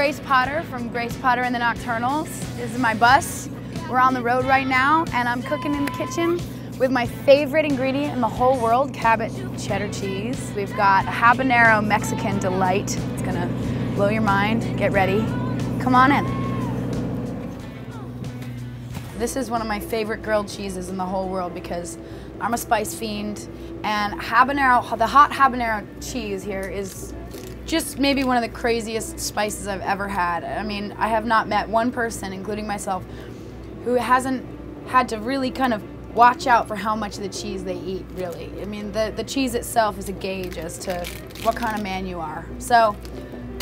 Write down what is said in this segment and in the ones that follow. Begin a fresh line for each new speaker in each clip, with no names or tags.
Grace Potter from Grace Potter and the Nocturnals. This is my bus. We're on the road right now, and I'm cooking in the kitchen with my favorite ingredient in the whole world, Cabot cheddar cheese. We've got a habanero Mexican delight. It's gonna blow your mind. Get ready. Come on in. This is one of my favorite grilled cheeses in the whole world because I'm a spice fiend, and habanero, the hot habanero cheese here is just maybe one of the craziest spices I've ever had. I mean, I have not met one person, including myself, who hasn't had to really kind of watch out for how much of the cheese they eat, really. I mean, the cheese itself is a gauge as to what kind of man you are. So,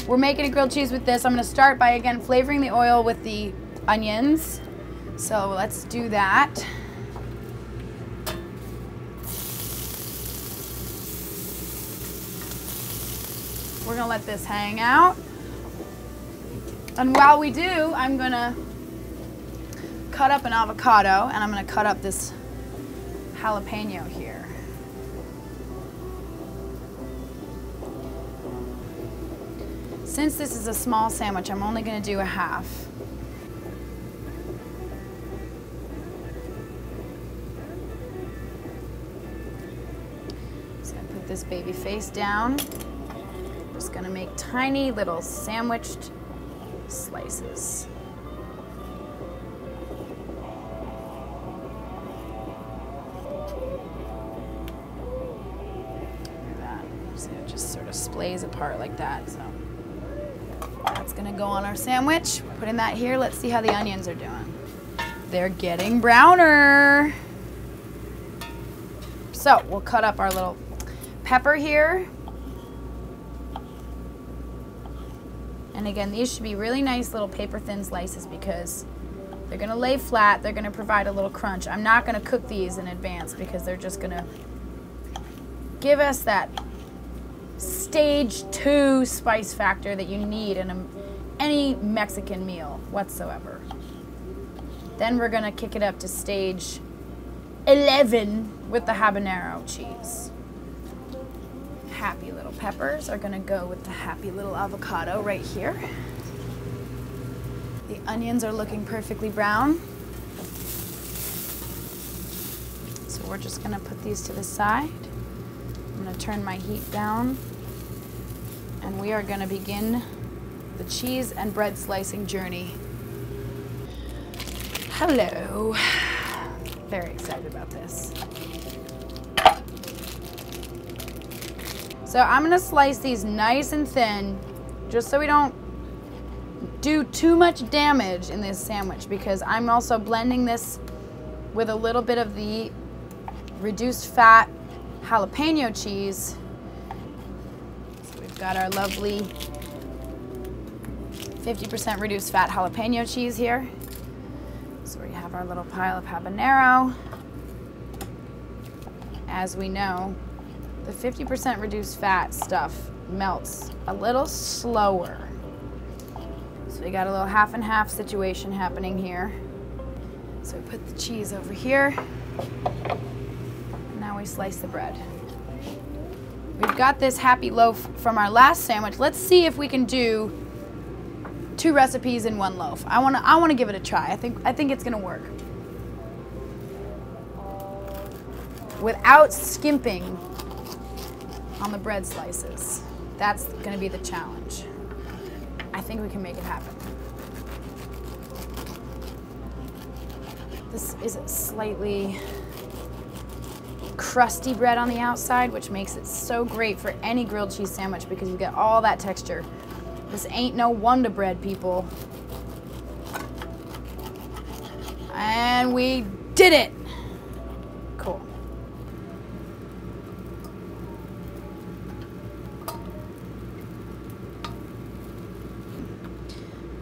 we're making a grilled cheese with this. I'm gonna start by, again, flavoring the oil with the onions. So let's do that. We're gonna let this hang out. And while we do, I'm gonna cut up an avocado, and I'm gonna cut up this jalapeno here. Since this is a small sandwich, I'm only gonna do a half. So I put this baby face down. Just gonna make tiny little sandwiched slices. Look at that. So it just sort of splays apart like that. So that's gonna go on our sandwich. Putting that here. Let's see how the onions are doing. They're getting browner. So we'll cut up our little pepper here. And again, these should be really nice little paper thin slices because they're gonna lay flat, they're gonna provide a little crunch. I'm not gonna cook these in advance because they're just gonna give us that stage 2 spice factor that you need in any Mexican meal whatsoever. Then we're gonna kick it up to stage 11 with the habanero cheese. Happy little peppers are gonna go with the happy little avocado right here. The onions are looking perfectly brown. So we're just gonna put these to the side. I'm gonna turn my heat down, and we are gonna begin the cheese and bread slicing journey. Hello. Very excited about this. So I'm gonna slice these nice and thin, just so we don't do too much damage in this sandwich, because I'm also blending this with a little bit of the reduced fat jalapeno cheese. So we've got our lovely 50% reduced fat jalapeno cheese here. So we have our little pile of habanero. As we know, the 50% reduced fat stuff melts a little slower. So we got a little half and half situation happening here. So we put the cheese over here. And now we slice the bread. We've got this happy loaf from our last sandwich. Let's see if we can do 2 recipes in 1 loaf. I wanna give it a try. I think it's gonna work. Without skimping on the bread slices. That's gonna be the challenge. I think we can make it happen. This is a slightly crusty bread on the outside, which makes it so great for any grilled cheese sandwich because you get all that texture. This ain't no Wonder Bread, people. And we did it! Cool.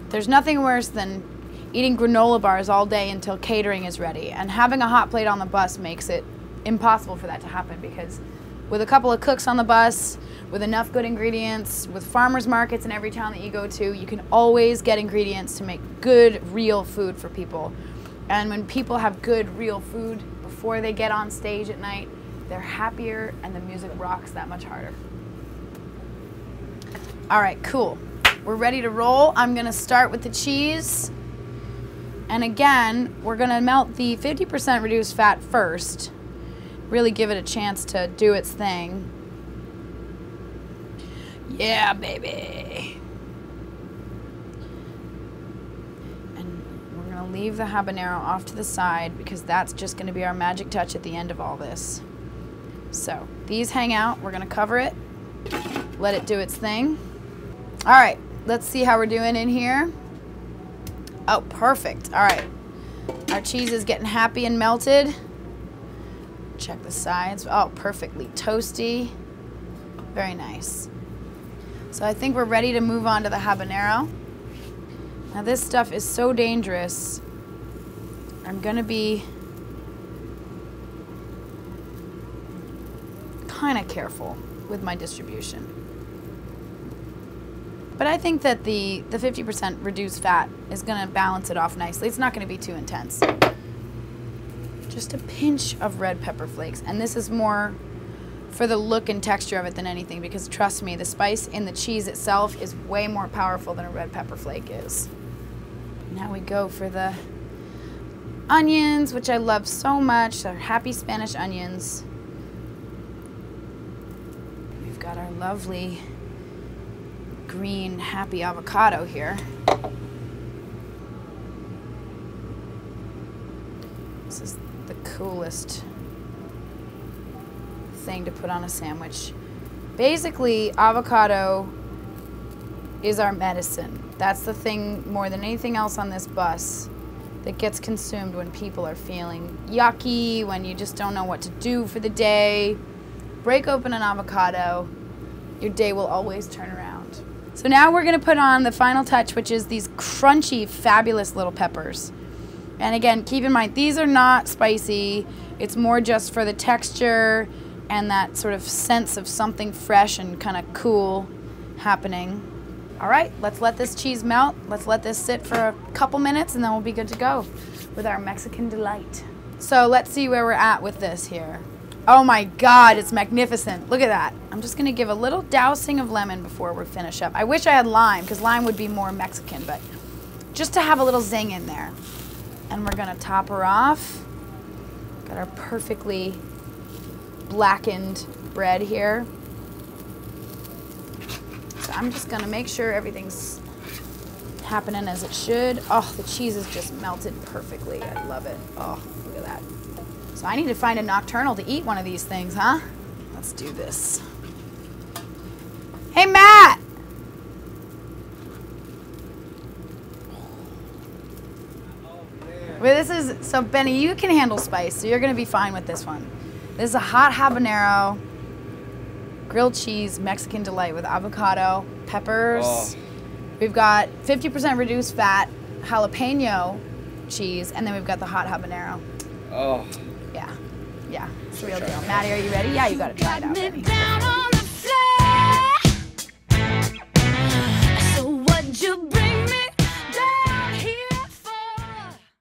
There's nothing worse than eating granola bars all day until catering is ready, and having a hot plate on the bus makes it impossible for that to happen, because with a couple of cooks on the bus, with enough good ingredients, with farmers markets in every town that you go to, you can always get ingredients to make good, real food for people. And when people have good, real food before they get on stage at night, they're happier and the music rocks that much harder. All right, cool. we're ready to roll. I'm gonna start with the cheese. And again, we're gonna melt the 50% reduced fat first. Really give it a chance to do its thing. Yeah, baby. And we're gonna leave the habanero off to the side because that's just gonna be our magic touch at the end of all this. So these hang out, we're gonna cover it, let it do its thing. All right, let's see how we're doing in here. Oh, perfect, all right. Our cheese is getting happy and melted. Check the sides. Oh, perfectly toasty. Very nice. So I think we're ready to move on to the habanero. Now this stuff is so dangerous. I'm gonna be kind of careful with my distribution. But I think that the 50% reduced fat is gonna balance it off nicely. It's not gonna be too intense. Just a pinch of red pepper flakes. And this is more for the look and texture of it than anything, because trust me, the spice in the cheese itself is way more powerful than a red pepper flake is. Now we go for the onions, which I love so much. They're happy Spanish onions. We've got our lovely green happy avocado here. This is the coolest thing to put on a sandwich. Basically, avocado is our medicine. That's the thing more than anything else on this bus that gets consumed when people are feeling yucky, when you just don't know what to do for the day. Break open an avocado, your day will always turn around. So now we're gonna put on the final touch, which is these crunchy, fabulous little peppers. And again, keep in mind, these are not spicy. It's more just for the texture and that sort of sense of something fresh and kind of cool happening. All right, let's let this cheese melt. Let's let this sit for a couple minutes and then we'll be good to go with our Mexican delight. So let's see where we're at with this here. Oh my God, it's magnificent. Look at that. I'm just gonna give a little dousing of lemon before we finish up. I wish I had lime, because lime would be more Mexican, but just to have a little zing in there. And we're gonna top her off. Got our perfectly blackened bread here. So I'm just gonna make sure everything's happening as it should. Oh, the cheese is just melted perfectly. I love it. Oh, look at that. So I need to find a nocturnal to eat one of these things, huh? Let's do this. Hey, Matt! Well, this is, so Benny, you can handle spice, so you're gonna be fine with this one. This is a hot habanero, grilled cheese, Mexican delight with avocado, peppers. Oh. We've got 50% reduced fat, jalapeno cheese, and then we've got the hot habanero. Oh. Yeah, it's the real deal. Maddie, are you ready? Yeah, you gotta try it out, Benny.